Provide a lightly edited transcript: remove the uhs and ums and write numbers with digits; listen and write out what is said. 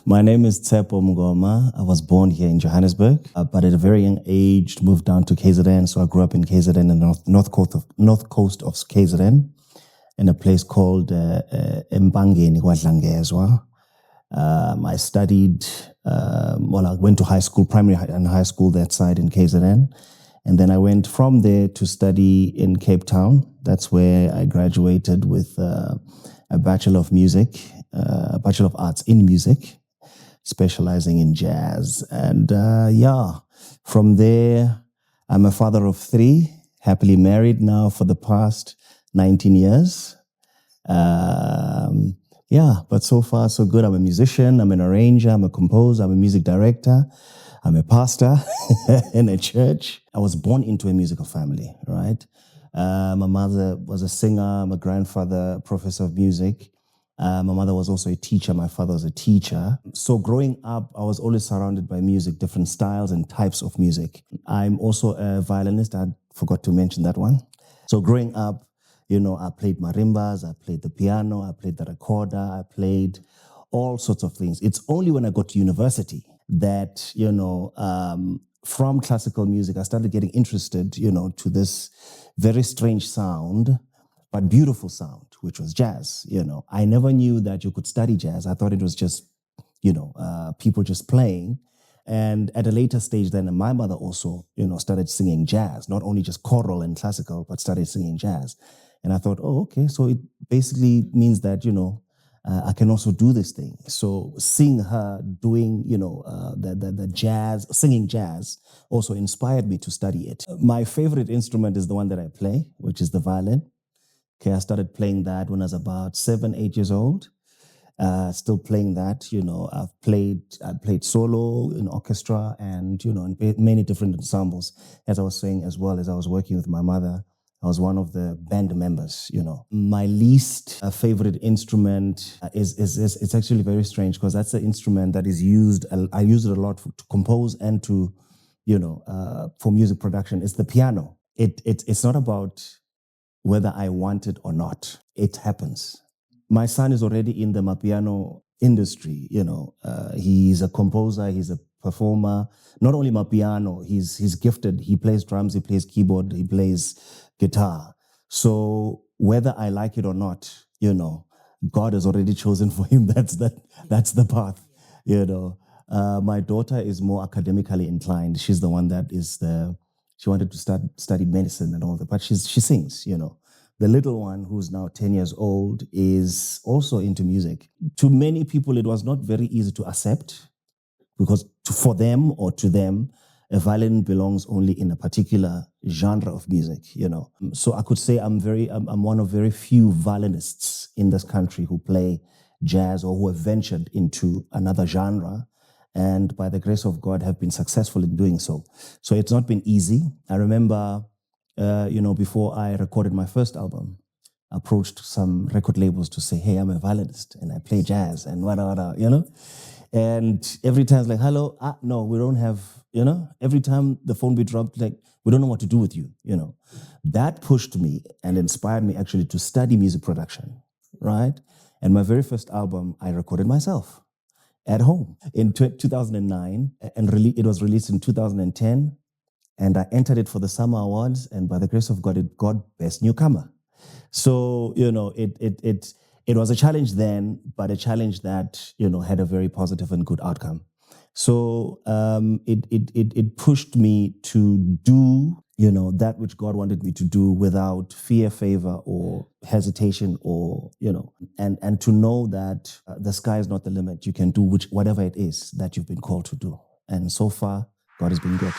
My name is Tshepo Mngoma. I was born here in Johannesburg, but at a very young age moved down to KZN. So I grew up in KZN, in the north coast of KZN, in a place called Mpangeni, KwaDlangezwa. I studied, I went to high school, primary and high school that side in KZN. And then I went from there to study in Cape Town. That's where I graduated with a Bachelor of Music, a Bachelor of Arts in Music, specializing in jazz. And from there, I'm a father of 3, happily married now for the past 19 years. But so far, so good. I'm a musician, I'm an arranger, I'm a composer, I'm a music director, I'm a pastor in a church. I was born into a musical family, right? My mother was a singer, my grandfather, professor of music. My mother was also a teacher, my father was a teacher. So growing up, I was always surrounded by music, different styles and types of music. I'm also a violinist, I forgot to mention that one. So growing up, I played marimbas, I played the piano, I played the recorder, I played all sorts of things. It's only when I got to university that, from classical music, I started getting interested, to this very strange sound, but beautiful sound, which was jazz. I never knew that you could study jazz. I thought it was just, people just playing. And at a later stage, then my mother also, started singing jazz, not only just choral and classical, but started singing jazz. And I thought, oh, okay, so it basically means that, I can also do this thing. So seeing her doing, the jazz, singing jazz, also inspired me to study it. My favorite instrument is the one that I play, which is the violin. Okay, I started playing that when I was about 7, 8 years old. Still playing that, I played solo in orchestra and, in many different ensembles. As I was saying, as well as I was working with my mother, I was one of the band members, My least favorite instrument is it's actually very strange because that's the instrument that is used. I use it a lot to compose and to, for music production. It's the piano. It's not about whether I want it or not. It happens. My son is already in the mapiano industry, he's a composer, he's a performer. Not only mapiano, he's gifted. He plays drums, he plays keyboard, he plays guitar. So whether I like it or not, God has already chosen for him. That's the path, My daughter is more academically inclined. She's the one that she wanted to study medicine and all that, but she sings, The little one, who's now 10 years old, is also into music. To many people, it was not very easy to accept because for them or to them, a violin belongs only in a particular genre of music, So I could say I'm one of very few violinists in this country who play jazz or who have ventured into another genre. And by the grace of God, have been successful in doing so. So it's not been easy. I remember, before I recorded my first album, I approached some record labels to say, hey, I'm a violinist and I play jazz and whatever, And every time it's like, hello, no, we don't have, every time the phone be dropped, like, we don't know what to do with you, That pushed me and inspired me actually to study music production, right? And my very first album, I recorded myself at home in 2009, and it was released in 2010, and I entered it for the Summer Awards, and by the grace of God, it got Best Newcomer. So, it was a challenge then, but a challenge that, had a very positive and good outcome. So it pushed me to do, that which God wanted me to do without fear, favor, or hesitation, or, and to know that the sky is not the limit. You can do whatever it is that you've been called to do. And so far, God has been good.